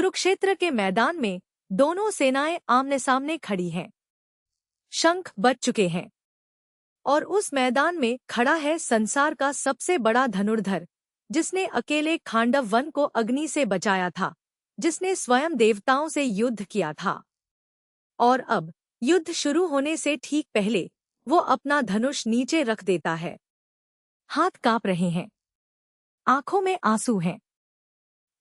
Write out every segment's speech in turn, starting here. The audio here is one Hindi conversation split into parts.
कुरुक्षेत्र के मैदान में दोनों सेनाएं आमने सामने खड़ी हैं। शंख बज चुके हैं और उस मैदान में खड़ा है संसार का सबसे बड़ा धनुर्धर, जिसने अकेले खांडव वन को अग्नि से बचाया था, जिसने स्वयं देवताओं से युद्ध किया था। और अब युद्ध शुरू होने से ठीक पहले वो अपना धनुष नीचे रख देता है। हाथ कांप रहे हैं, आंखों में आंसू हैं,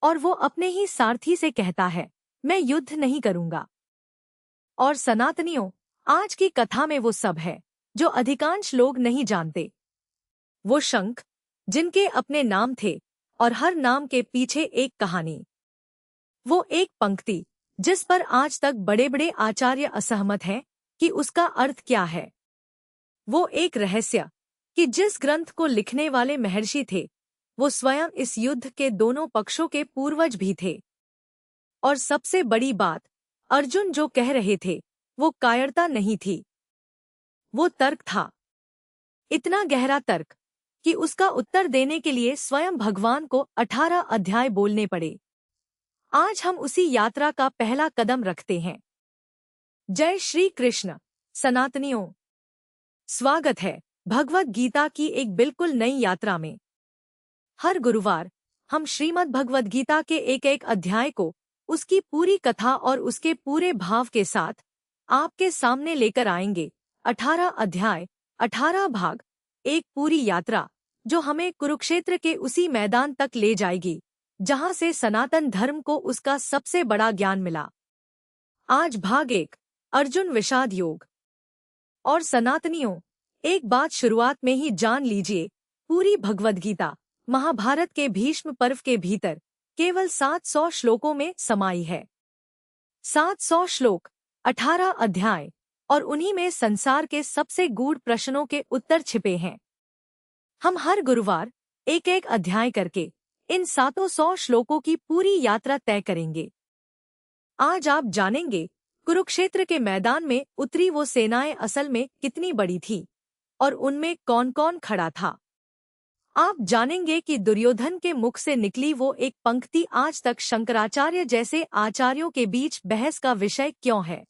और वो अपने ही सारथी से कहता है, मैं युद्ध नहीं करूंगा। और सनातनियों, आज की कथा में वो सब है जो अधिकांश लोग नहीं जानते। वो शंख जिनके अपने नाम थे और हर नाम के पीछे एक कहानी। वो एक पंक्ति जिस पर आज तक बड़े बड़े आचार्य असहमत हैं कि उसका अर्थ क्या है। वो एक रहस्य कि जिस ग्रंथ को लिखने वाले महर्षि थे वो स्वयं इस युद्ध के दोनों पक्षों के पूर्वज भी थे। और सबसे बड़ी बात, अर्जुन जो कह रहे थे वो कायरता नहीं थी, वो तर्क था। इतना गहरा तर्क कि उसका उत्तर देने के लिए स्वयं भगवान को 18 अध्याय बोलने पड़े। आज हम उसी यात्रा का पहला कदम रखते हैं। जय श्री कृष्ण सनातनियों, स्वागत है भगवद गीता की एक बिल्कुल नई यात्रा में। हर गुरुवार हम श्रीमद् भगवद गीता के एक एक अध्याय को, उसकी पूरी कथा और उसके पूरे भाव के साथ आपके सामने लेकर आएंगे। 18 अध्याय, 18 भाग, एक पूरी यात्रा जो हमें कुरुक्षेत्र के उसी मैदान तक ले जाएगी जहां से सनातन धर्म को उसका सबसे बड़ा ज्ञान मिला। आज भाग 1, अर्जुन विषाद योग। और सनातनियों, एक बात शुरुआत में ही जान लीजिए, पूरी भगवद गीता महाभारत के भीष्म पर्व के भीतर केवल 700 श्लोकों में समाई है। 700 श्लोक, 18 अध्याय, और उन्हीं में संसार के सबसे गूढ़ प्रश्नों के उत्तर छिपे हैं। हम हर गुरुवार एक एक अध्याय करके इन 700 श्लोकों की पूरी यात्रा तय करेंगे। आज आप जानेंगे कुरुक्षेत्र के मैदान में उतरी वो सेनाएं असल में कितनी बड़ी थी और उनमें कौन कौन खड़ा था। आप जानेंगे कि दुर्योधन के मुख से निकली वो एक पंक्ति आज तक शंकराचार्य जैसे आचार्यों के बीच बहस का विषय क्यों है।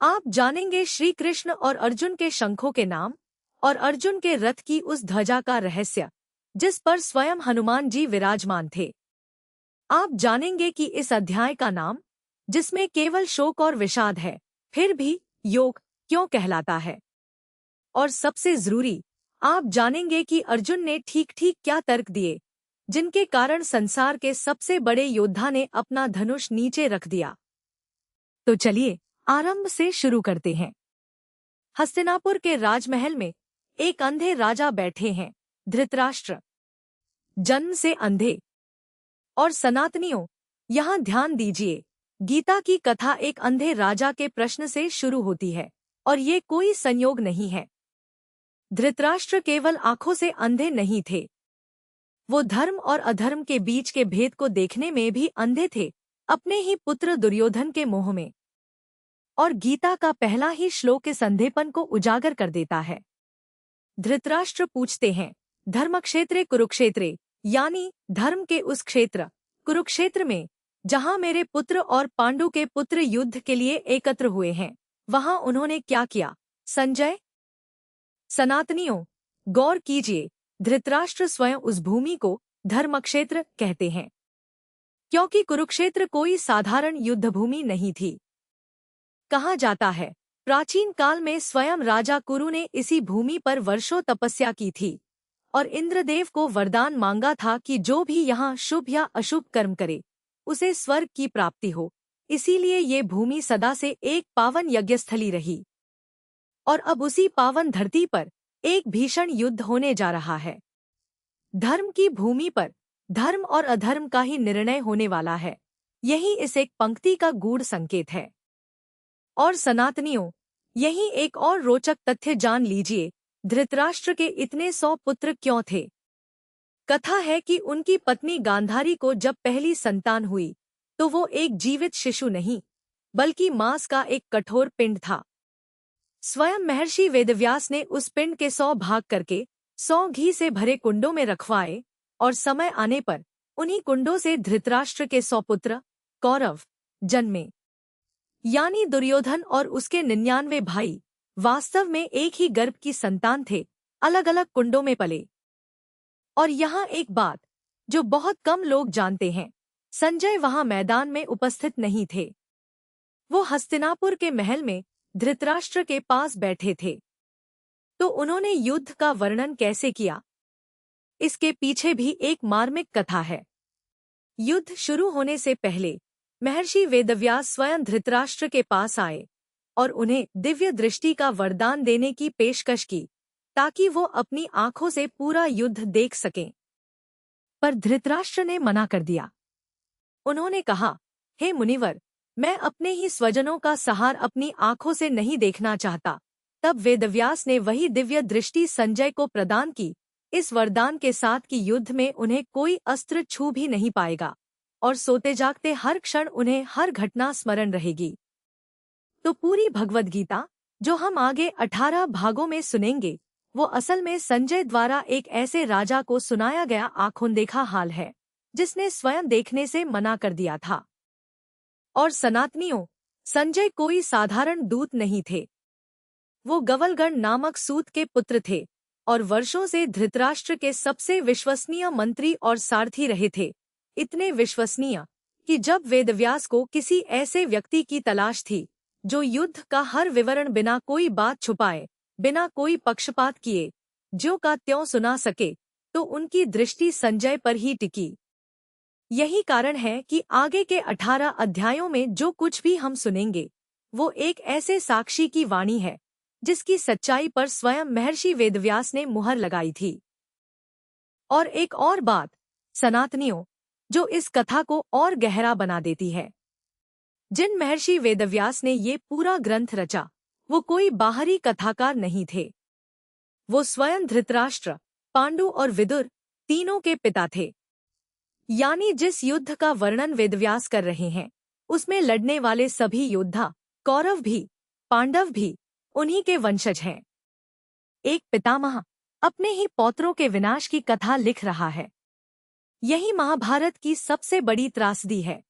आप जानेंगे श्री कृष्ण और अर्जुन के शंखों के नाम और अर्जुन के रथ की उस ध्वजा का रहस्य जिस पर स्वयं हनुमान जी विराजमान थे। आप जानेंगे कि इस अध्याय का नाम, जिसमें केवल शोक और विषाद है, फिर भी योग क्यों कहलाता है। और सबसे जरूरी, आप जानेंगे कि अर्जुन ने ठीक ठीक क्या तर्क दिए जिनके कारण संसार के सबसे बड़े योद्धा ने अपना धनुष नीचे रख दिया। तो चलिए आरंभ से शुरू करते हैं। हस्तिनापुर के राजमहल में एक अंधे राजा बैठे हैं, धृतराष्ट्र, जन्म से अंधे। और सनातनियों, यहाँ ध्यान दीजिए, गीता की कथा एक अंधे राजा के प्रश्न से शुरू होती है और ये कोई संयोग नहीं है। धृतराष्ट्र केवल आंखों से अंधे नहीं थे, वो धर्म और अधर्म के बीच के भेद को देखने में भी अंधे थे, अपने ही पुत्र दुर्योधन के मोह में। और गीता का पहला ही श्लोक इस अंधेपन को उजागर कर देता है। धृतराष्ट्र पूछते हैं, धर्मक्षेत्रे कुरुक्षेत्रे, यानी धर्म के उस क्षेत्र कुरुक्षेत्र में जहां मेरे पुत्र और पांडु के पुत्र युद्ध के लिए एकत्र हुए हैं, वहां उन्होंने क्या किया संजय। सनातनियों, गौर कीजिए, धृतराष्ट्र स्वयं उस भूमि को धर्मक्षेत्र कहते हैं, क्योंकि कुरुक्षेत्र कोई साधारण युद्ध भूमि नहीं थी। कहा जाता है, प्राचीन काल में स्वयं राजा कुरु ने इसी भूमि पर वर्षों तपस्या की थी और इंद्रदेव को वरदान मांगा था कि जो भी यहाँ शुभ या अशुभ कर्म करे उसे स्वर्ग की प्राप्ति हो। इसीलिए ये भूमि सदा से एक पावन यज्ञस्थली रही। और अब उसी पावन धरती पर एक भीषण युद्ध होने जा रहा है। धर्म की भूमि पर धर्म और अधर्म का ही निर्णय होने वाला है। यही इस एक पंक्ति का गूढ़ संकेत है। और सनातनियों, यही एक और रोचक तथ्य जान लीजिए, धृतराष्ट्र के इतने 100 पुत्र क्यों थे। कथा है कि उनकी पत्नी गांधारी को जब पहली संतान हुई तो वो एक जीवित शिशु नहीं बल्कि मांस का एक कठोर पिंड था। स्वयं महर्षि वेदव्यास ने उस पिंड के 100 भाग करके 100 घी से भरे कुंडों में रखवाए और समय आने पर उन्हीं कुंडों से धृतराष्ट्र के 100 पुत्र कौरव जन्मे। यानी दुर्योधन और उसके 99 भाई वास्तव में एक ही गर्भ की संतान थे, अलग अलग कुंडों में पले। और यहाँ एक बात जो बहुत कम लोग जानते हैं, संजय वहां मैदान में उपस्थित नहीं थे। वो हस्तिनापुर के महल में धृतराष्ट्र के पास बैठे थे। तो उन्होंने युद्ध का वर्णन कैसे किया? इसके पीछे भी एक मार्मिक कथा है। युद्ध शुरू होने से पहले महर्षि वेदव्यास स्वयं धृतराष्ट्र के पास आए और उन्हें दिव्य दृष्टि का वरदान देने की पेशकश की, ताकि वो अपनी आंखों से पूरा युद्ध देख सकें। पर धृतराष्ट्र ने मना कर दिया। उन्होंने कहा, हे मुनिवर, मैं अपने ही स्वजनों का सहार अपनी आंखों से नहीं देखना चाहता। तब वेदव्यास ने वही दिव्य दृष्टि संजय को प्रदान की, इस वरदान के साथ कि युद्ध में उन्हें कोई अस्त्र छू भी नहीं पाएगा और सोते जागते हर क्षण उन्हें हर घटना स्मरण रहेगी। तो पूरी भगवद गीता जो हम आगे 18 भागों में सुनेंगे, वो असल में संजय द्वारा एक ऐसे राजा को सुनाया गया आंखों हाल है, जिसने स्वयं देखने से मना कर दिया था। और सनातनियों, संजय कोई साधारण दूत नहीं थे। वो गवलगण नामक सूत के पुत्र थे और वर्षों से धृतराष्ट्र के सबसे विश्वसनीय मंत्री और सारथी रहे थे। इतने विश्वसनीय कि जब वेदव्यास को किसी ऐसे व्यक्ति की तलाश थी जो युद्ध का हर विवरण बिना कोई बात छुपाए, बिना कोई पक्षपात किए, ज्यों का त्यों सुना सके, तो उनकी दृष्टि संजय पर ही टिकी। यही कारण है कि आगे के 18 अध्यायों में जो कुछ भी हम सुनेंगे, वो एक ऐसे साक्षी की वाणी है जिसकी सच्चाई पर स्वयं महर्षि वेदव्यास ने मुहर लगाई थी। और एक और बात, सनातनियों, जो इस कथा को और गहरा बना देती है, जिन महर्षि वेदव्यास ने ये पूरा ग्रंथ रचा, वो कोई बाहरी कथाकार नहीं थे। वो स्वयं धृतराष्ट्र, पांडु और विदुर तीनों के पिता थे। यानी जिस युद्ध का वर्णन वेदव्यास कर रहे हैं, उसमें लड़ने वाले सभी योद्धा, कौरव भी, पांडव भी, उन्हीं के वंशज हैं। एक पितामह अपने ही पौत्रों के विनाश की कथा लिख रहा है। यही महाभारत की सबसे बड़ी त्रासदी है।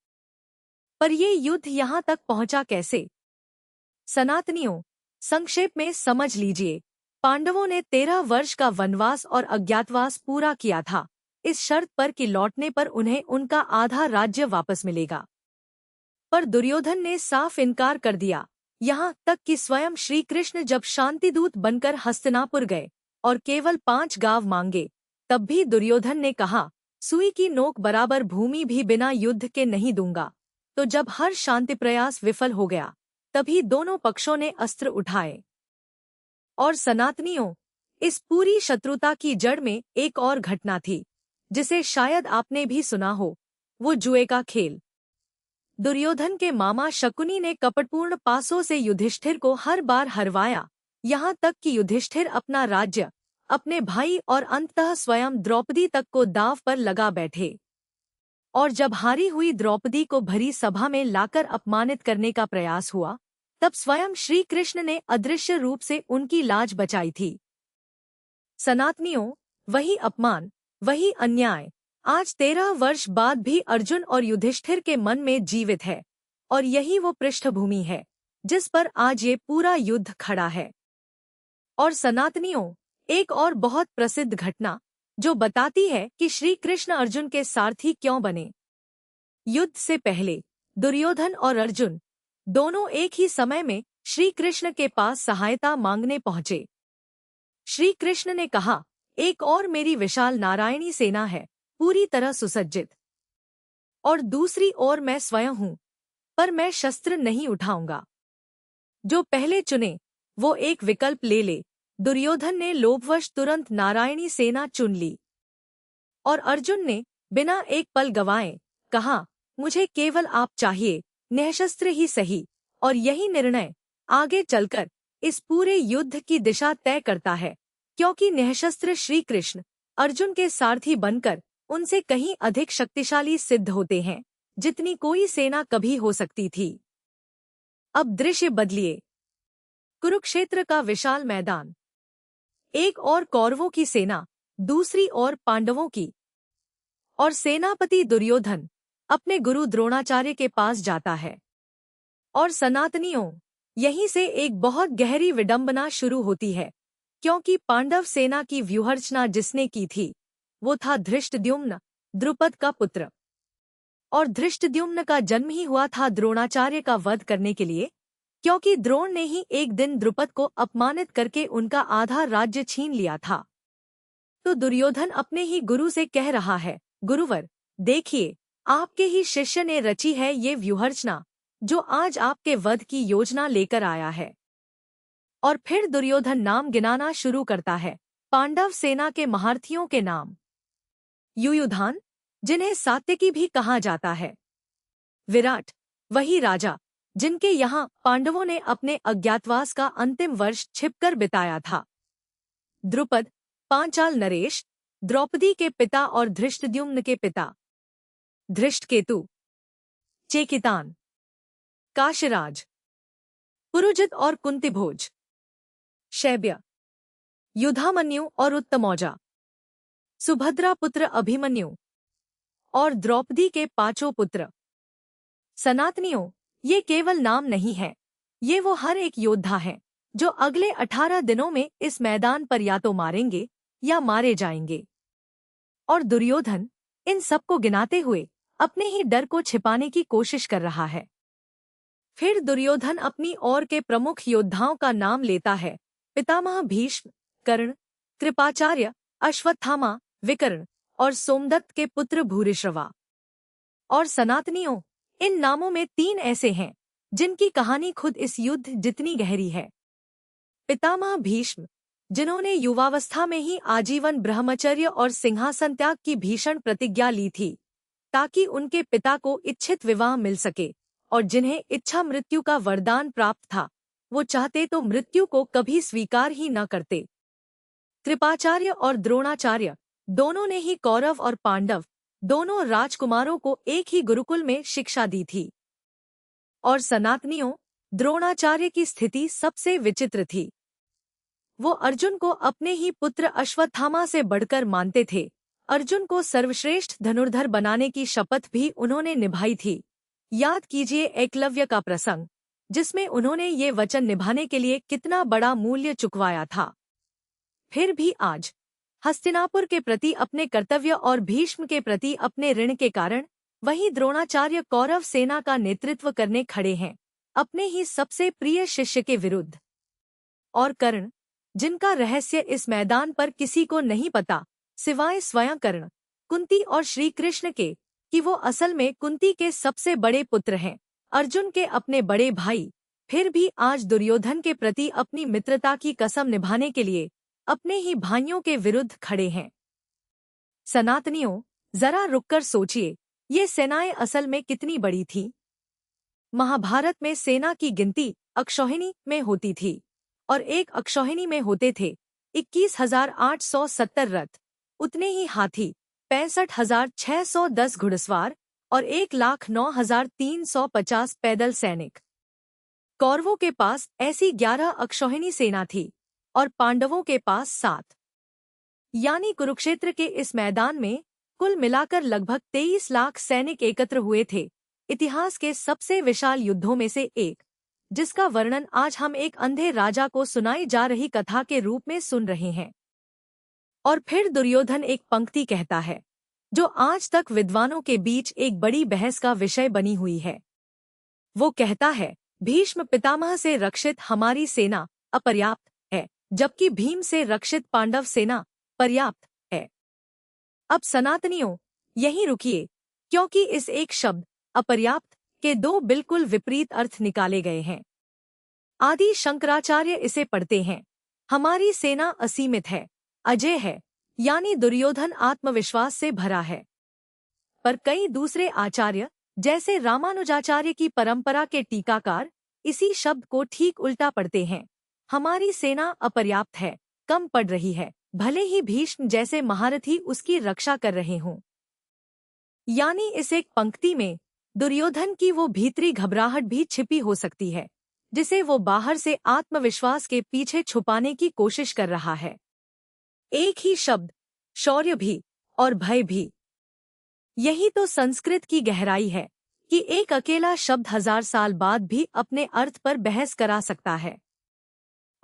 पर ये युद्ध यहाँ तक पहुंचा कैसे? सनातनियों, संक्षेप में समझ लीजिए। पांडवों ने 13 वर्ष का वनवास और अज्ञातवास पूरा किया था, इस शर्त पर कि लौटने पर उन्हें उनका आधा राज्य वापस मिलेगा। पर दुर्योधन ने साफ इनकार कर दिया, यहाँ तक कि स्वयं श्री कृष्ण जब शांतिदूत बनकर हस्तिनापुर गए और केवल 5 गांव मांगे, तब भी दुर्योधन ने कहा, सुई की नोक बराबर भूमि भी बिना युद्ध के नहीं दूंगा। तो जब हर शांति प्रयास विफल हो गया, तभी दोनों पक्षों ने अस्त्र उठाए। और सनातनियों, इस पूरी शत्रुता की जड़ में एक और घटना थी, जिसे शायद आपने भी सुना हो, वो जुए का खेल। दुर्योधन के मामा शकुनी ने कपटपूर्ण पासों से युधिष्ठिर को हर बार हरवाया, यहाँ तक कि युधिष्ठिर अपना राज्य, अपने भाई और अंततः स्वयं द्रौपदी तक को दांव पर लगा बैठे। और जब हारी हुई द्रौपदी को भरी सभा में लाकर अपमानित करने का प्रयास हुआ, तब स्वयं श्री कृष्ण ने अदृश्य रूप से उनकी लाज बचाई थी। सनातनियों, वही अपमान, वही अन्याय आज 13 वर्ष बाद भी अर्जुन और युधिष्ठिर के मन में जीवित है, और यही वो पृष्ठभूमि है जिस पर आज ये पूरा युद्ध खड़ा है। और सनातनियों, एक और बहुत प्रसिद्ध घटना जो बताती है कि श्री कृष्ण अर्जुन के सारथी क्यों बने। युद्ध से पहले दुर्योधन और अर्जुन दोनों एक ही समय में श्री कृष्ण के पास सहायता मांगने पहुंचे। श्री कृष्ण ने कहा, एक और मेरी विशाल नारायणी सेना है, पूरी तरह सुसज्जित, और दूसरी ओर मैं स्वयं हूं, पर मैं शस्त्र नहीं उठाऊंगा। जो पहले चुने वो एक विकल्प ले ले। दुर्योधन ने लोभवश तुरंत नारायणी सेना चुन ली, और अर्जुन ने बिना एक पल गवाए कहा, मुझे केवल आप चाहिए, निःशस्त्र ही सही। और यही निर्णय आगे चलकर इस पूरे युद्ध की दिशा तय करता है, क्योंकि निःशस्त्र श्री कृष्ण अर्जुन के सारथी बनकर उनसे कहीं अधिक शक्तिशाली सिद्ध होते हैं, जितनी कोई सेना कभी हो सकती थी। अब दृश्य बदलिए। कुरुक्षेत्र का विशाल मैदान, एक और कौरवों की सेना, दूसरी ओर पांडवों की, और सेनापति दुर्योधन अपने गुरु द्रोणाचार्य के पास जाता है। और सनातनियों, यहीं से एक बहुत गहरी विडंबना शुरू होती है, क्योंकि पांडव सेना की व्यूहरचना जिसने की थी वो था धृष्टद्युम्न, द्रुपद का पुत्र। और धृष्टद्युम्न का जन्म ही हुआ था द्रोणाचार्य का वध करने के लिए, क्योंकि द्रोण ने ही एक दिन द्रुपद को अपमानित करके उनका आधा राज्य छीन लिया था। तो दुर्योधन अपने ही गुरु से कह रहा है, गुरुवर देखिए, आपके ही शिष्य ने रची है ये व्यूहरचना, जो आज आपके वध की योजना लेकर आया है। और फिर दुर्योधन नाम गिनाना शुरू करता है, पांडव सेना के महारथियों के नाम। युयुधान, जिन्हें सात्यकी भी कहा जाता है। विराट, वही राजा जिनके यहाँ पांडवों ने अपने अज्ञातवास का अंतिम वर्ष छिपकर बिताया था। द्रुपद, पांचाल नरेश, द्रौपदी के पिता और धृष्टद्युम्न के पिता। धृष्टकेतु, चेकितान, काशीराज, पुरुजित और कुंतीभोज, शैब्य, युधामन्यु और उत्तमौजा, सुभद्रा पुत्र अभिमन्यु और द्रौपदी के पांचों पुत्र। सनातनियों, ये केवल नाम नहीं है, ये वो हर एक योद्धा हैं जो अगले 18 दिनों में इस मैदान पर या तो मारेंगे या मारे जाएंगे। और दुर्योधन इन सबको गिनाते हुए अपने ही डर को छिपाने की कोशिश कर रहा है। फिर दुर्योधन अपनी ओर के प्रमुख योद्धाओं का नाम लेता है, पितामह भीष्म, कर्ण, कृपाचार्य, अश्वत्थामा, विकर्ण और सोमदत्त के पुत्र भूरिश्रवा। और सनातनियों, इन नामों में 3 ऐसे हैं जिनकी कहानी खुद इस युद्ध जितनी गहरी है। पितामह भीष्म, जिन्होंने युवावस्था में ही आजीवन ब्रह्मचर्य और सिंहासन त्याग की भीषण प्रतिज्ञा ली थी ताकि उनके पिता को इच्छित विवाह मिल सके, और जिन्हें इच्छा मृत्यु का वरदान प्राप्त था, वो चाहते तो मृत्यु को कभी स्वीकार ही न करते। कृपाचार्य और द्रोणाचार्य दोनों ने ही कौरव और पांडव दोनों राजकुमारों को एक ही गुरुकुल में शिक्षा दी थी। और सनातनियों, द्रोणाचार्य की स्थिति सबसे विचित्र थी। वो अर्जुन को अपने ही पुत्र अश्वत्थामा से बढ़कर मानते थे। अर्जुन को सर्वश्रेष्ठ धनुर्धर बनाने की शपथ भी उन्होंने निभाई थी। याद कीजिए एकलव्य का प्रसंग, जिसमें उन्होंने ये वचन निभाने के लिए कितना बड़ा मूल्य चुकवाया था। फिर भी आज हस्तिनापुर के प्रति अपने कर्तव्य और भीष्म के प्रति अपने ऋण के कारण वही द्रोणाचार्य कौरव सेना का नेतृत्व करने खड़े हैं, अपने ही सबसे प्रिय शिष्य के विरुद्ध। और कर्ण, जिनका रहस्य इस मैदान पर किसी को नहीं पता सिवाय स्वयं कर्ण, कुंती और श्री कृष्ण के, कि वो असल में कुंती के सबसे बड़े पुत्र हैं, अर्जुन के अपने बड़े भाई, फिर भी आज दुर्योधन के प्रति अपनी मित्रता की कसम निभाने के लिए अपने ही भाइयों के विरुद्ध खड़े हैं। सनातनियों, जरा रुककर सोचिए, ये सेनाएं असल में कितनी बड़ी थीं? महाभारत में सेना की गिनती अक्षौहिणी में होती थी, और एक अक्षौहिणी में होते थे 21,870 रथ, उतने ही हाथी, 65,610 घुड़सवार और 1,09,350 पैदल सैनिक। कौरवों के पास ऐसी 11 अक्षौहिणी सेना थी और पांडवों के पास 7। यानी कुरुक्षेत्र के इस मैदान में कुल मिलाकर लगभग 23 लाख सैनिक एकत्र हुए थे, इतिहास के सबसे विशाल युद्धों में से एक, जिसका वर्णन आज हम एक अंधे राजा को सुनाई जा रही कथा के रूप में सुन रहे हैं। और फिर दुर्योधन एक पंक्ति कहता है, जो आज तक विद्वानों के बीच एक बड़ी बहस का विषय बनी हुई है। वो कहता है, भीष्म पितामह से रक्षित हमारी सेना अपर्याप्त है, जबकि भीम से रक्षित पांडव सेना पर्याप्त है। अब सनातनियों, यहीं रुकिए, क्योंकि इस एक शब्द अपर्याप्त के 2 बिल्कुल विपरीत अर्थ निकाले गए हैं। आदि शंकराचार्य इसे पढ़ते हैं, हमारी सेना असीमित है, अजय है, यानी दुर्योधन आत्मविश्वास से भरा है। पर कई दूसरे आचार्य, जैसे रामानुजाचार्य की परंपरा के टीकाकार, इसी शब्द को ठीक उल्टा पढ़ते हैं, हमारी सेना अपर्याप्त है, कम पड़ रही है, भले ही भीष्म जैसे महारथी उसकी रक्षा कर रहे हों। यानी इस एक पंक्ति में दुर्योधन की वो भीतरी घबराहट भी छिपी हो सकती है, जिसे वो बाहर से आत्मविश्वास के पीछे छुपाने की कोशिश कर रहा है। एक ही शब्द, शौर्य भी और भय भी। यही तो संस्कृत की गहराई है कि एक अकेला शब्द 1000 साल बाद भी अपने अर्थ पर बहस करा सकता है।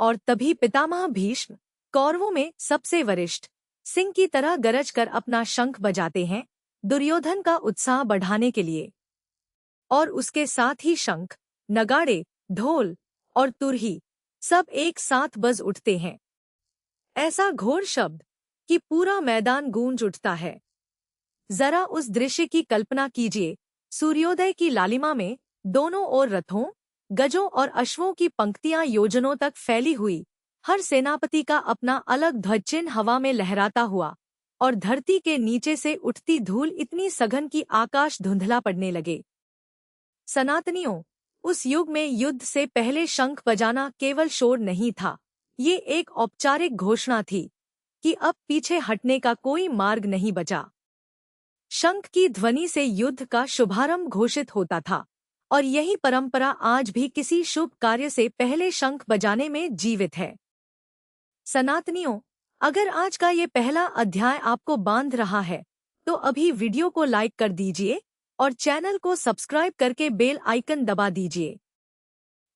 और तभी पितामह भीष्म, कौरवों में सबसे वरिष्ठ, सिंह की तरह गरज कर अपना शंख बजाते हैं, दुर्योधन का उत्साह बढ़ाने के लिए। और उसके साथ ही शंख, नगाड़े, ढोल और तुरही सब एक साथ बज उठते हैं। ऐसा घोर शब्द कि पूरा मैदान गूंज उठता है। जरा उस दृश्य की कल्पना कीजिए, सूर्योदय की लालिमा में दोनों ओर रथों, गजों और अश्वों की पंक्तियां योजनों तक फैली हुई, हर सेनापति का अपना अलग ध्वजचिन्ह हवा में लहराता हुआ, और धरती के नीचे से उठती धूल इतनी सघन कि आकाश धुंधला पड़ने लगे। सनातनियों, उस युग में युद्ध से पहले शंख बजाना केवल शोर नहीं था, ये एक औपचारिक घोषणा थी कि अब पीछे हटने का कोई मार्ग नहीं बचा। शंख की ध्वनि से युद्ध का शुभारंभ घोषित होता था, और यही परंपरा आज भी किसी शुभ कार्य से पहले शंख बजाने में जीवित है। सनातनियों, अगर आज का ये पहला अध्याय आपको बांध रहा है, तो अभी वीडियो को लाइक कर दीजिए और चैनल को सब्सक्राइब करके बेल आइकन दबा दीजिए,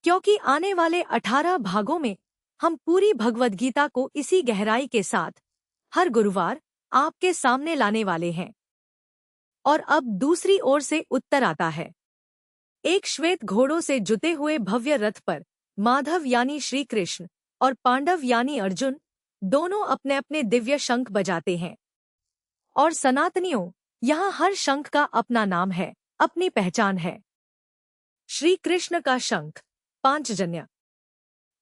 क्योंकि आने वाले 18 भागों में हम पूरी भगवद गीता को इसी गहराई के साथ हर गुरुवार आपके सामने लाने वाले हैं। और अब दूसरी ओर से उत्तर आता है। एक श्वेत घोड़ों से जुते हुए भव्य रथ पर माधव यानी श्री कृष्ण और पांडव यानी अर्जुन दोनों अपने अपने दिव्य शंख बजाते हैं। और सनातनियों, यहाँ हर शंख का अपना नाम है, अपनी पहचान है। श्री कृष्ण का शंख पांचजन्य।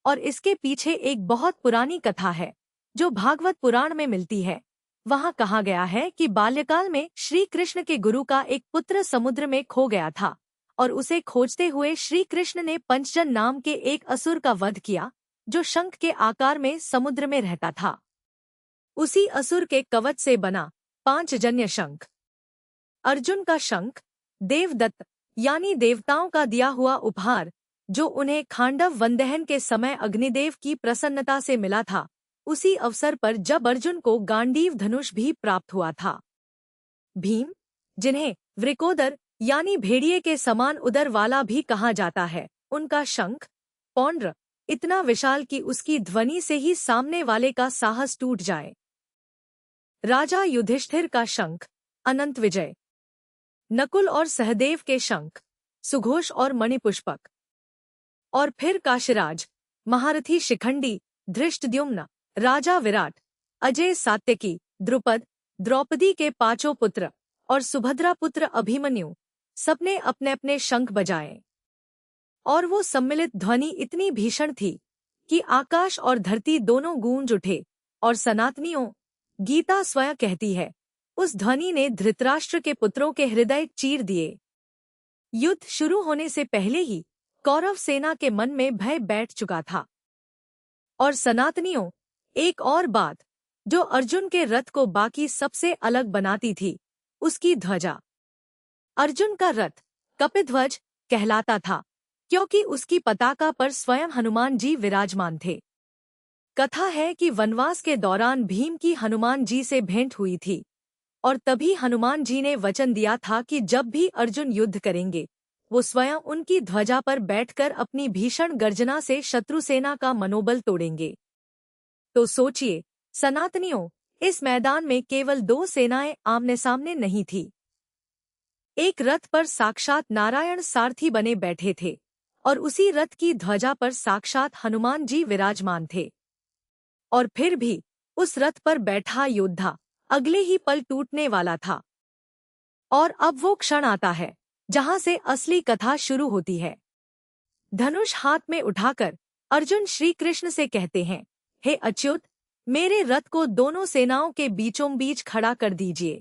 और इसके पीछे एक बहुत पुरानी कथा है जो भागवत पुराण में मिलती है। वहाँ कहा गया है कि बाल्यकाल में श्री कृष्ण के गुरु का एक पुत्र समुद्र में खो गया था, और उसे खोजते हुए श्री कृष्ण ने पंचजन नाम के एक असुर का वध किया, जो शंख के आकार में समुद्र में रहता था। उसी असुर के कवच से बना पांचजन्य शंख। अर्जुन का शंख देवदत्त यानी देवताओं का दिया हुआ उपहार, जो उन्हें खांडव वनदहन के समय अग्निदेव की प्रसन्नता से मिला था, उसी अवसर पर जब अर्जुन को गांडीव धनुष भी प्राप्त हुआ था। भीम, जिन्हें वृकोदर यानी भेड़िए के समान उदर वाला भी कहा जाता है, उनका शंख पौंड्र इतना विशाल कि उसकी ध्वनि से ही सामने वाले का साहस टूट जाए। राजा युधिष्ठिर का शंख अनंत विजय। नकुल और सहदेव के शंख सुघोष और मणिपुष्पक। और फिर काशीराज, महारथी शिखंडी, धृष्टद्युम्न, राजा विराट, अजय सात्यकी, द्रुपद, द्रौपदी के पांचों पुत्र और सुभद्रा पुत्र अभिमन्यु सबने अपने अपने शंख बजाए। और वो सम्मिलित ध्वनि इतनी भीषण थी कि आकाश और धरती दोनों गूंज उठे। और सनातनियों, गीता स्वयं कहती है, उस ध्वनि ने धृतराष्ट्र के पुत्रों के हृदय चीर दिए। युद्ध शुरू होने से पहले ही कौरव सेना के मन में भय बैठ चुका था। और सनातनियों, एक और बात जो अर्जुन के रथ को बाकी सबसे अलग बनाती थी, उसकी ध्वजा। अर्जुन का रथ कपिध्वज कहलाता था, क्योंकि उसकी पताका पर स्वयं हनुमान जी विराजमान थे। कथा है कि वनवास के दौरान भीम की हनुमान जी से भेंट हुई थी, और तभी हनुमान जी ने वचन दिया था कि जब भी अर्जुन युद्ध करेंगे, वो स्वयं उनकी ध्वजा पर बैठकर अपनी भीषण गर्जना से शत्रु सेना का मनोबल तोड़ेंगे। तो सोचिए सनातनियों, इस मैदान में केवल दो सेनाएं आमने सामने नहीं थी। एक रथ पर साक्षात नारायण सारथी बने बैठे थे, और उसी रथ की ध्वजा पर साक्षात हनुमान जी विराजमान थे। और फिर भी उस रथ पर बैठा योद्धा अगले ही पल टूटने वाला था। और अब वो क्षण आता है जहां से असली कथा शुरू होती है। धनुष हाथ में उठाकर अर्जुन श्री कृष्ण से कहते हैं, हे अच्युत, मेरे रथ को दोनों सेनाओं के बीचों बीच खड़ा कर दीजिए।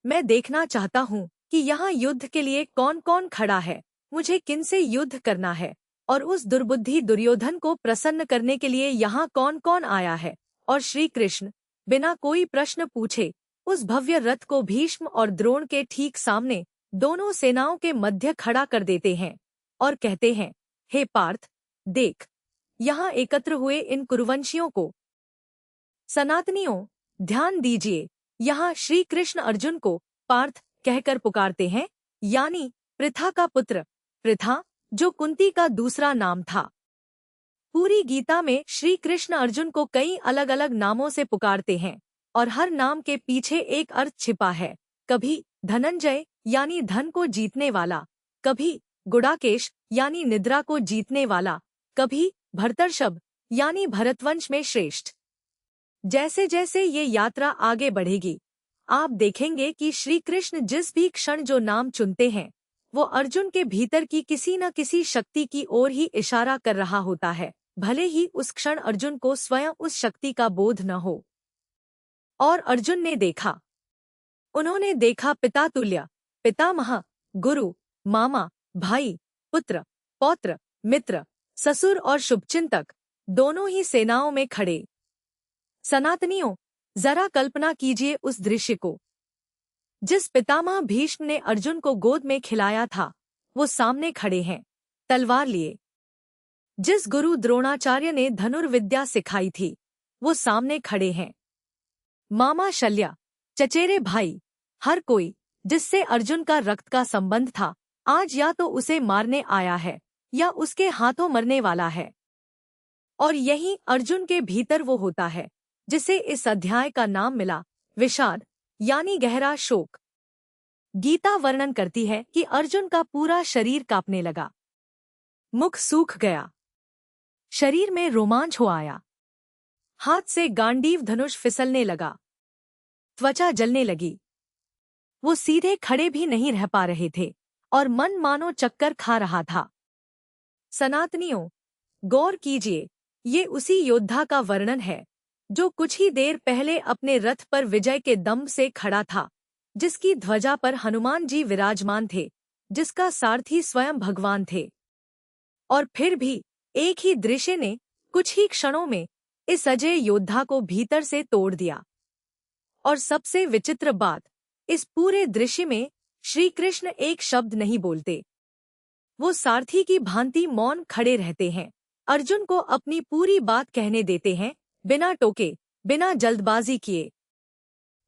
मैं देखना चाहता हूँ कि यहाँ युद्ध के लिए कौन कौन खड़ा है, मुझे किनसे युद्ध करना है, और उस दुर्बुद्धि दुर्योधन को प्रसन्न करने के लिए यहाँ कौन कौन आया है। और श्री कृष्ण बिना कोई प्रश्न पूछे उस भव्य रथ को भीष्म और द्रोण के ठीक सामने दोनों सेनाओं के मध्य खड़ा कर देते हैं, और कहते हैं, हे पार्थ, देख, यहाँ एकत्र हुए इन कुरुवंशियों को। सनातनियों, ध्यान दीजिए, यहाँ श्री कृष्ण अर्जुन को पार्थ कहकर पुकारते हैं, यानी पृथा का पुत्र पृथा, जो कुंती का दूसरा नाम था। पूरी गीता में श्री कृष्ण अर्जुन को कई अलग अलग नामों से पुकारते हैं और हर नाम के पीछे एक अर्थ छिपा है। कभी धनंजय यानी धन को जीतने वाला, कभी गुडाकेश यानी निद्रा को जीतने वाला, कभी भरतर्षभ यानी भरतवंश में श्रेष्ठ। जैसे जैसे ये यात्रा आगे बढ़ेगी, आप देखेंगे कि श्री कृष्ण जिस भी क्षण जो नाम चुनते हैं, वो अर्जुन के भीतर की किसी न किसी शक्ति की ओर ही इशारा कर रहा होता है, भले ही उस क्षण अर्जुन को स्वयं उस शक्ति का बोध न हो। और अर्जुन ने देखा, उन्होंने देखा पिता तुल्य, पितामह, गुरु, मामा, भाई, पुत्र, पौत्र, मित्र, ससुर और शुभचिंतक दोनों ही सेनाओं में खड़े। सनातनियों, जरा कल्पना कीजिए उस दृश्य को। जिस पितामह भीष्म ने अर्जुन को गोद में खिलाया था, वो सामने खड़े हैं, तलवार लिए। जिस गुरु द्रोणाचार्य ने धनुर्विद्या सिखाई थी, वो सामने खड़े हैं। मामा शल्या, चचेरे भाई, हर कोई जिससे अर्जुन का रक्त का संबंध था, आज या तो उसे मारने आया है या उसके हाथों मरने वाला है। और यही अर्जुन के भीतर वो होता है जिसे इस अध्याय का नाम मिला विषाद, यानी गहरा शोक। गीता वर्णन करती है कि अर्जुन का पूरा शरीर कांपने लगा, मुख सूख गया, शरीर में रोमांच हो आया, हाथ से गांडीव धनुष फिसलने लगा, त्वचा जलने लगी। वो सीधे खड़े भी नहीं रह पा रहे थे और मन मानो चक्कर खा रहा था। सनातनियों, गौर कीजिए, ये उसी योद्धा का वर्णन है जो कुछ ही देर पहले अपने रथ पर विजय के दम्भ से खड़ा था, जिसकी ध्वजा पर हनुमान जी विराजमान थे, जिसका सारथी स्वयं भगवान थे। और फिर भी एक ही दृश्य ने कुछ ही क्षणों में इस अजय योद्धा को भीतर से तोड़ दिया। और सबसे विचित्र बात, इस पूरे दृश्य में श्री कृष्ण एक शब्द नहीं बोलते। वो सारथी की भांति मौन खड़े रहते हैं, अर्जुन को अपनी पूरी बात कहने देते हैं, बिना टोके, बिना जल्दबाजी किए।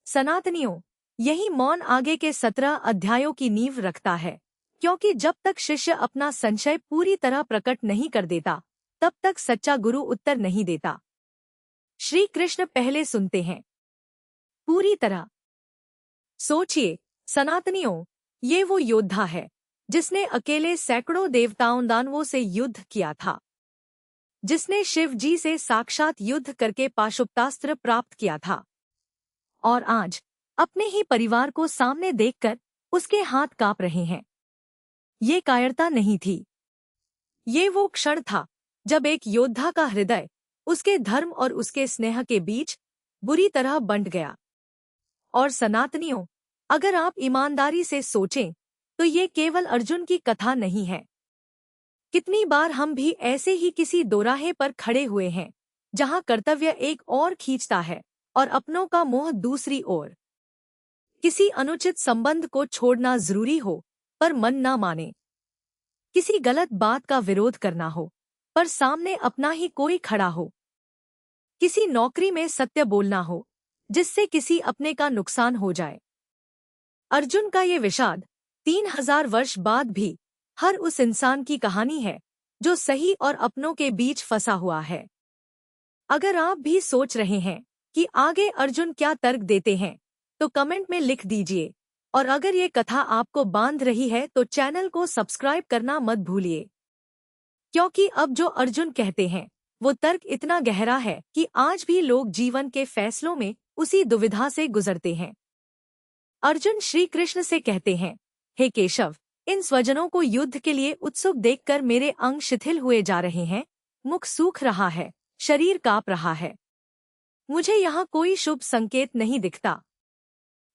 सनातनियों, यही मौन आगे के 17 अध्यायों की नींव रखता है, क्योंकि जब तक शिष्य अपना संशय पूरी तरह प्रकट नहीं कर देता, तब तक सच्चा गुरु उत्तर नहीं देता। श्री कृष्ण पहले सुनते हैं, पूरी तरह। सोचिए सनातनियों, ये वो योद्धा है जिसने अकेले सैकड़ों देवताओं दानवों से युद्ध किया था, जिसने शिव जी से साक्षात युद्ध करके पाशुपतास्त्र प्राप्त किया था, और आज अपने ही परिवार को सामने देखकर उसके हाथ कांप रहे हैं। ये कायरता नहीं थी, ये वो क्षण था जब एक योद्धा का हृदय उसके धर्म और उसके स्नेह के बीच बुरी तरह बंट गया। और सनातनियों, अगर आप ईमानदारी से सोचें तो ये केवल अर्जुन की कथा नहीं है। कितनी बार हम भी ऐसे ही किसी दोराहे पर खड़े हुए हैं, जहां कर्तव्य एक और खींचता है और अपनों का मोह दूसरी ओर। किसी अनुचित संबंध को छोड़ना जरूरी हो पर मन ना माने, किसी गलत बात का विरोध करना हो पर सामने अपना ही कोई खड़ा हो, किसी नौकरी में सत्य बोलना हो जिससे किसी अपने का नुकसान हो जाए। अर्जुन का ये विषाद 3000 वर्ष बाद भी हर उस इंसान की कहानी है जो सही और अपनों के बीच फंसा हुआ है। अगर आप भी सोच रहे हैं कि आगे अर्जुन क्या तर्क देते हैं, तो कमेंट में लिख दीजिए। और अगर ये कथा आपको बांध रही है तो चैनल को सब्सक्राइब करना मत भूलिए, क्योंकि अब जो अर्जुन कहते हैं वो तर्क इतना गहरा है कि आज भी लोग जीवन के फैसलों में उसी दुविधा से गुजरते हैं। अर्जुन श्री कृष्ण से कहते हैं, हे केशव, इन स्वजनों को युद्ध के लिए उत्सुक देखकर मेरे अंग शिथिल हुए जा रहे हैं, मुख सूख रहा है, शरीर कांप रहा है। मुझे यहाँ कोई शुभ संकेत नहीं दिखता।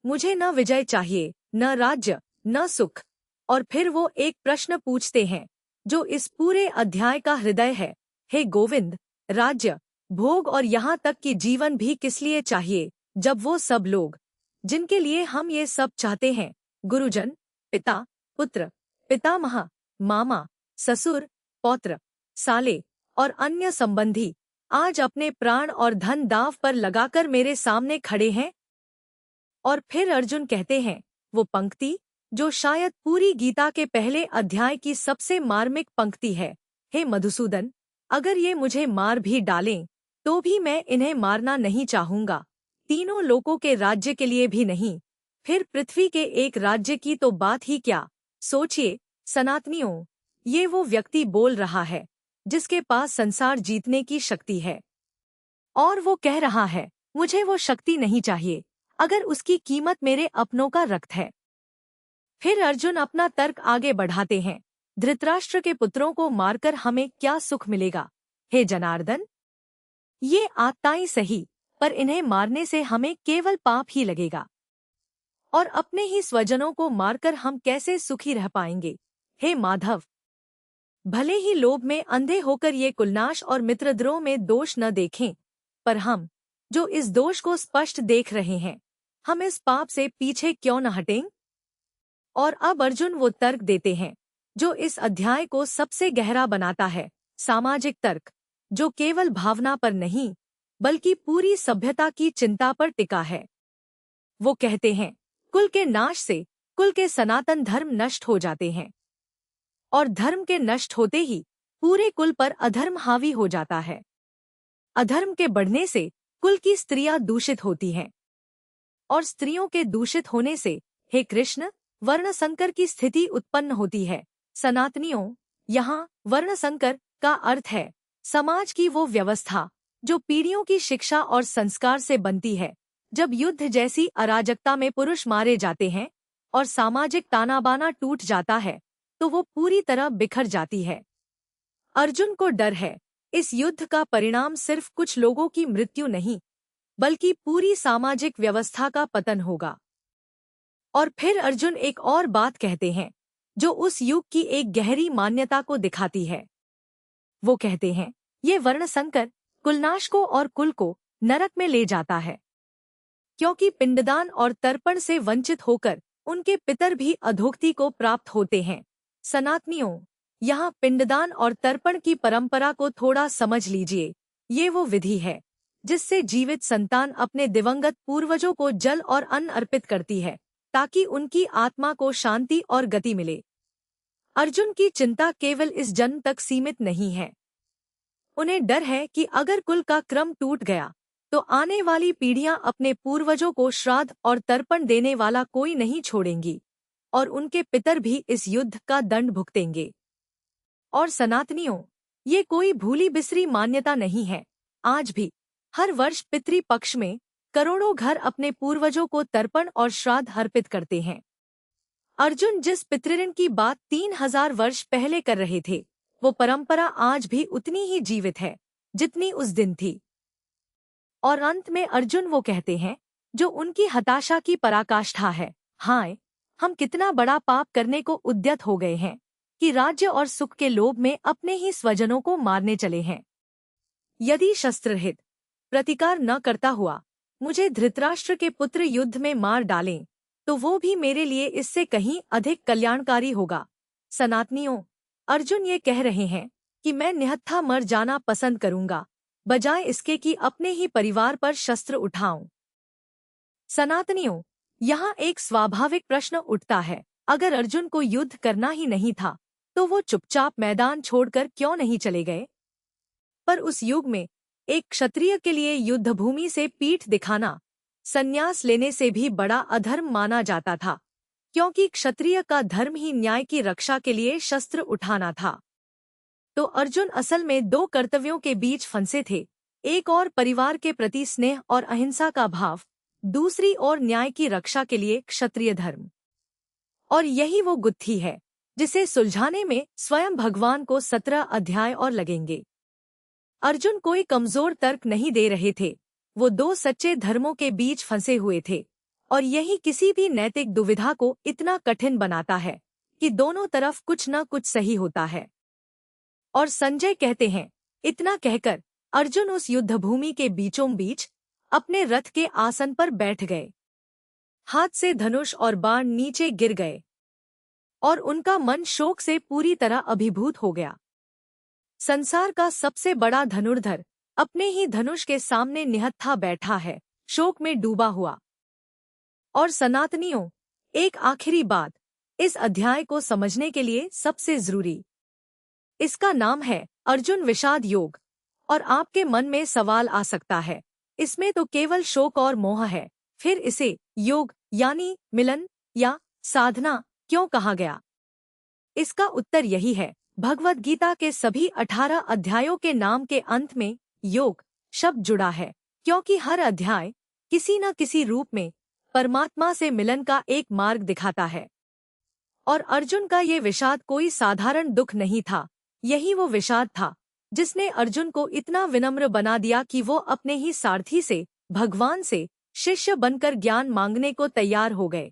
मुझे न विजय चाहिए, न राज्य, न सुख। और फिर वो एक प्रश्न पूछते हैं जो इस पूरे अध्याय का हृदय है, हे गोविंद, राज्य, भोग और यहाँ तक कि जीवन भी किस लिए चाहिए, जब वो सब लोग जिनके लिए हम ये सब चाहते हैं, गुरुजन, पिता, पुत्र, पितामह, मामा, ससुर, पौत्र, साले और अन्य संबंधी आज अपने प्राण और धन दांव पर लगाकर मेरे सामने खड़े हैं। और फिर अर्जुन कहते हैं, वो पंक्ति जो शायद पूरी गीता के पहले अध्याय की सबसे मार्मिक पंक्ति है, हे मधुसूदन, अगर ये मुझे मार भी डालें तो भी मैं इन्हें मारना नहीं चाहूंगा, तीनों लोकों के राज्य के लिए भी नहीं, फिर पृथ्वी के एक राज्य की तो बात ही क्या। सोचिए सनातनियों, ये वो व्यक्ति बोल रहा है जिसके पास संसार जीतने की शक्ति है, और वो कह रहा है मुझे वो शक्ति नहीं चाहिए अगर उसकी कीमत मेरे अपनों का रक्त है। फिर अर्जुन अपना तर्क आगे बढ़ाते हैं, धृतराष्ट्र के पुत्रों को मारकर हमें क्या सुख मिलेगा, हे जनार्दन, ये आत्ताएं सही, पर इन्हें मारने से हमें केवल पाप ही लगेगा, और अपने ही स्वजनों को मारकर हम कैसे सुखी रह पाएंगे, हे माधव। भले ही लोभ में अंधे होकर ये कुलनाश और मित्रद्रोह में दोष न देखें, पर हम जो इस दोष को स्पष्ट देख रहे हैं, हम इस पाप से पीछे क्यों न हटें। और अब अर्जुन वो तर्क देते हैं जो इस अध्याय को सबसे गहरा बनाता है, सामाजिक तर्क, जो केवल भावना पर नहीं बल्कि पूरी सभ्यता की चिंता पर टिका है। वो कहते हैं कुल के नाश से कुल के सनातन धर्म नष्ट हो जाते हैं, और धर्म के नष्ट होते ही पूरे कुल पर अधर्म हावी हो जाता है। अधर्म के बढ़ने से कुल की स्त्रियां दूषित होती हैं, और स्त्रियों के दूषित होने से, हे कृष्ण, वर्ण संकर की स्थिति उत्पन्न होती है। सनातनियों, यहाँ वर्ण संकर का अर्थ है समाज की वो व्यवस्था जो पीढ़ियों की शिक्षा और संस्कार से बनती है। जब युद्ध जैसी अराजकता में पुरुष मारे जाते हैं और सामाजिक तानाबाना टूट जाता है तो वो पूरी तरह बिखर जाती है। अर्जुन को डर है इस युद्ध का परिणाम सिर्फ कुछ लोगों की मृत्यु नहीं बल्कि पूरी सामाजिक व्यवस्था का पतन होगा। और फिर अर्जुन एक और बात कहते हैं जो उस युग की एक गहरी मान्यता को दिखाती है। वो कहते हैं ये वर्ण संकर कुलनाश को और कुल को नरक में ले जाता है, क्योंकि पिंडदान और तर्पण से वंचित होकर उनके पितर भी अधोगति को प्राप्त होते हैं। सनातनियों, यहाँ पिंडदान और तर्पण की परंपरा को थोड़ा समझ लीजिए। ये वो विधि है जिससे जीवित संतान अपने दिवंगत पूर्वजों को जल और अन्न अर्पित करती है ताकि उनकी आत्मा को शांति और गति मिले। अर्जुन की चिंता केवल इस जन्म तक सीमित नहीं है। उन्हें डर है कि अगर कुल का क्रम टूट गया तो आने वाली पीढ़ियां अपने पूर्वजों को श्राद्ध और तर्पण देने वाला कोई नहीं छोड़ेंगी, और उनके पितर भी इस युद्ध का दंड भुगतेंगे। और सनातनियों, ये कोई भूली बिसरी मान्यता नहीं है। आज भी हर वर्ष पितृ पक्ष में करोड़ों घर अपने पूर्वजों को तर्पण और श्राद्ध अर्पित करते हैं। अर्जुन जिस पितृऋण की बात 3000 वर्ष पहले कर रहे थे, वो परंपरा आज भी उतनी ही जीवित है जितनी उस दिन थी। और अंत में अर्जुन वो कहते हैं जो उनकी हताशा की पराकाष्ठा है, हाय, हम कितना बड़ा पाप करने को उद्यत हो गए हैं कि राज्य और सुख के लोभ में अपने ही स्वजनों को मारने चले हैं। यदि शस्त्ररहित प्रतिकार न करता हुआ मुझे धृतराष्ट्र के पुत्र युद्ध में मार डालें तो वो भी मेरे लिए इससे कहीं अधिक कल्याणकारी होगा। सनातनियों, अर्जुन ये कह रहे हैं कि मैं निहत्था मर जाना पसंद करूंगा बजाय इसके कि अपने ही परिवार पर शस्त्र उठाऊं। सनातनियों, यहाँ एक स्वाभाविक प्रश्न उठता है, अगर अर्जुन को युद्ध करना ही नहीं था तो वो चुपचाप मैदान छोड़कर क्यों नहीं चले गए। पर उस युग में एक क्षत्रिय के लिए युद्धभूमि से पीठ दिखाना संन्यास लेने से भी बड़ा अधर्म माना जाता था, क्योंकि क्षत्रिय का धर्म ही न्याय की रक्षा के लिए शस्त्र उठाना था। तो अर्जुन असल में दो कर्तव्यों के बीच फंसे थे, एक और परिवार के प्रति स्नेह और अहिंसा का भाव, दूसरी ओर न्याय की रक्षा के लिए क्षत्रिय धर्म। और यही वो गुत्थी है जिसे सुलझाने में स्वयं भगवान को 17 अध्याय और लगेंगे। अर्जुन कोई कमजोर तर्क नहीं दे रहे थे, वो दो सच्चे धर्मों के बीच फंसे हुए थे, और यही किसी भी नैतिक दुविधा को इतना कठिन बनाता है कि दोनों तरफ कुछ न कुछ सही होता है। और संजय कहते हैं, इतना कहकर अर्जुन उस युद्धभूमि के बीचों बीच अपने रथ के आसन पर बैठ गए। हाथ से धनुष और बाण नीचे गिर गए और उनका मन शोक से पूरी तरह अभिभूत हो गया। संसार का सबसे बड़ा धनुर्धर अपने ही धनुष के सामने निहत्था बैठा है, शोक में डूबा हुआ। और सनातनियों, एक आखिरी बात, इस अध्याय को समझने के लिए सबसे जरूरी, इसका नाम है अर्जुन विषाद योग। और आपके मन में सवाल आ सकता है, इसमें तो केवल शोक और मोह है, फिर इसे योग यानी मिलन या साधना क्यों कहा गया? इसका उत्तर यही है, भगवद गीता के सभी 18 अध्यायों के नाम के अंत में योग शब्द जुड़ा है, क्योंकि हर अध्याय किसी न किसी रूप में परमात्मा से मिलन का एक मार्ग दिखाता है। और अर्जुन का ये विषाद कोई साधारण दुख नहीं था, यही वो विषाद था जिसने अर्जुन को इतना विनम्र बना दिया कि वो अपने ही सारथी से, भगवान से शिष्य बनकर ज्ञान मांगने को तैयार हो गए।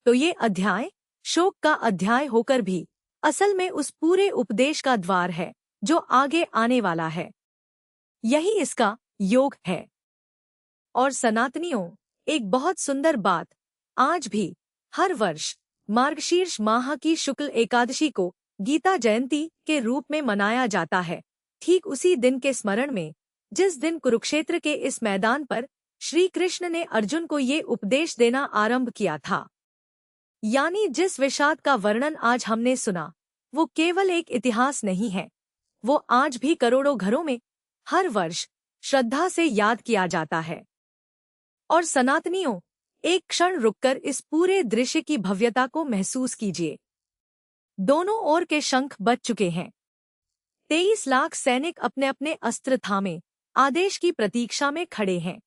तो ये अध्याय शोक का अध्याय होकर भी असल में उस पूरे उपदेश का द्वार है जो आगे आने वाला है। यही इसका योग है। और सनातनियों, एक बहुत सुंदर बात, आज भी हर वर्ष मार्गशीर्ष माह की शुक्ल एकादशी को गीता जयंती के रूप में मनाया जाता है, ठीक उसी दिन के स्मरण में जिस दिन कुरुक्षेत्र के इस मैदान पर श्री कृष्ण ने अर्जुन को ये उपदेश देना आरंभ किया था। यानी जिस विषाद का वर्णन आज हमने सुना, वो केवल एक इतिहास नहीं है, वो आज भी करोड़ों घरों में हर वर्ष श्रद्धा से याद किया जाता है। और सनातनियों, एक क्षण रुककर इस पूरे दृश्य की भव्यता को महसूस कीजिए। दोनों ओर के शंख बज चुके हैं। 23 लाख सैनिक अपने अपने अस्त्र थामे आदेश की प्रतीक्षा में खड़े हैं।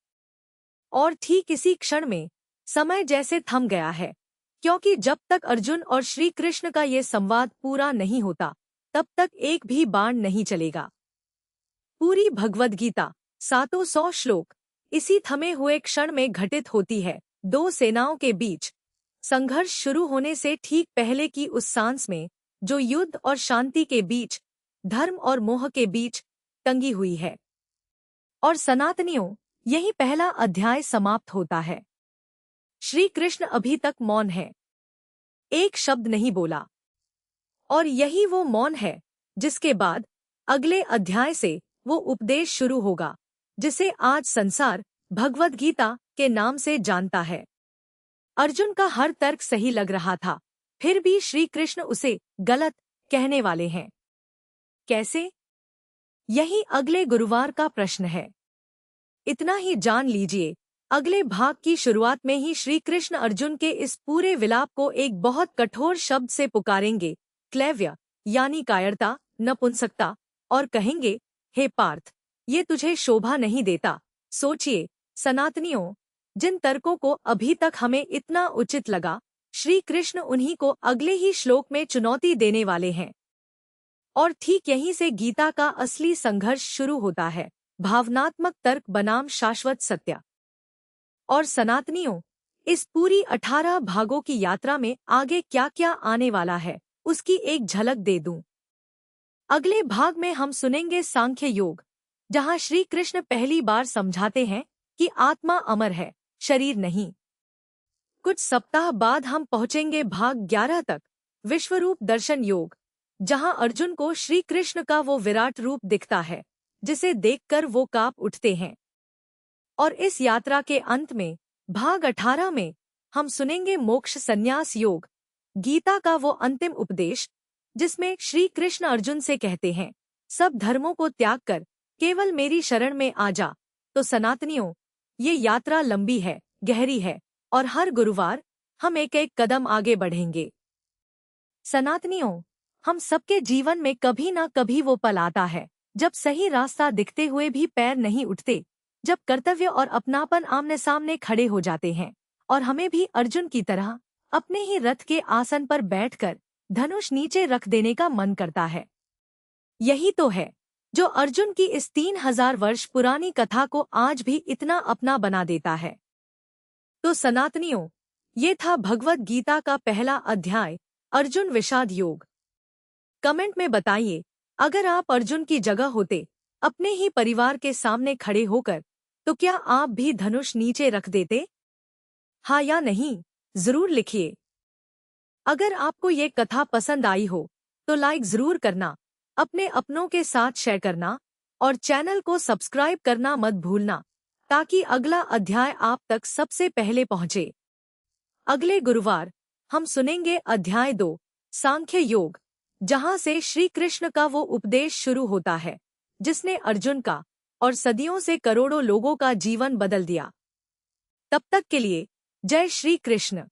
और ठीक इसी क्षण में समय जैसे थम गया है, क्योंकि जब तक अर्जुन और श्री कृष्ण का ये संवाद पूरा नहीं होता, तब तक एक भी बाण नहीं चलेगा। पूरी भगवद गीता 700 श्लोक इसी थमे हुए क्षण में घटित होती है, दो सेनाओं के बीच संघर्ष शुरू होने से ठीक पहले की उस सांस में जो युद्ध और शांति के बीच, धर्म और मोह के बीच टंगी हुई है। और सनातनियों, यही पहला अध्याय समाप्त होता है। श्री कृष्ण अभी तक मौन है, एक शब्द नहीं बोला। और यही वो मौन है जिसके बाद अगले अध्याय से वो उपदेश शुरू होगा, जिसे आज संसार भगवद गीता के नाम से जानता है। अर्जुन का हर तर्क सही लग रहा था, फिर भी श्री कृष्ण उसे गलत कहने वाले हैं। कैसे? यही अगले गुरुवार का प्रश्न है। इतना ही जान लीजिए, अगले भाग की शुरुआत में ही श्री कृष्ण अर्जुन के इस पूरे विलाप को एक बहुत कठोर शब्द से पुकारेंगे, क्लैव्य यानी कायरता, नपुंसकता, और कहेंगे, हे पार्थ, ये तुझे शोभा नहीं देता। सोचिए सनातनियों, जिन तर्कों को अभी तक हमें इतना उचित लगा, श्री कृष्ण उन्हीं को अगले ही श्लोक में चुनौती देने वाले हैं। और ठीक यहीं से गीता का असली संघर्ष शुरू होता है, भावनात्मक तर्क बनाम शाश्वत सत्य। और सनातनियों, इस पूरी 18 भागों की यात्रा में आगे क्या क्या आने वाला है, उसकी एक झलक दे दूं। अगले भाग में हम सुनेंगे सांख्य योग, जहां श्री कृष्ण पहली बार समझाते हैं कि आत्मा अमर है, शरीर नहीं। कुछ सप्ताह बाद हम पहुंचेंगे भाग 11 तक, विश्वरूप दर्शन योग, जहां अर्जुन को श्री कृष्ण का वो विराट रूप दिखता है जिसे देखकर वो कांप उठते हैं। और इस यात्रा के अंत में भाग 18 में हम सुनेंगे मोक्ष संन्यास योग, गीता का वो अंतिम उपदेश जिसमें श्री कृष्ण अर्जुन से कहते हैं, सब धर्मों को त्याग कर केवल मेरी शरण में आ जा। तो सनातनियों, ये यात्रा लंबी है, गहरी है, और हर गुरुवार हम एक एक कदम आगे बढ़ेंगे। सनातनियों, हम सबके जीवन में कभी ना कभी वो पल आता है जब सही रास्ता दिखते हुए भी पैर नहीं उठते, जब कर्तव्य और अपनापन आमने सामने खड़े हो जाते हैं और हमें भी अर्जुन की तरह अपने ही रथ के आसन पर बैठकर धनुष नीचे रख देने का मन करता है। यही तो है जो अर्जुन की इस 3000 वर्ष पुरानी कथा को आज भी इतना अपना बना देता है। तो सनातनियों, ये था भगवद गीता का पहला अध्याय, अर्जुन विषाद योग। कमेंट में बताइए, अगर आप अर्जुन की जगह होते, अपने ही परिवार के सामने खड़े होकर, तो क्या आप भी धनुष नीचे रख देते? हाँ या नहीं, जरूर लिखिए। अगर आपको ये कथा पसंद आई हो तो लाइक जरूर करना, अपने अपनों के साथ शेयर करना और चैनल को सब्सक्राइब करना मत भूलना, ताकि अगला अध्याय आप तक सबसे पहले पहुंचे। अगले गुरुवार हम सुनेंगे अध्याय 2 सांख्य योग, जहां से श्री कृष्ण का वो उपदेश शुरू होता है जिसने अर्जुन का और सदियों से करोड़ों लोगों का जीवन बदल दिया। तब तक के लिए जय श्री कृष्ण।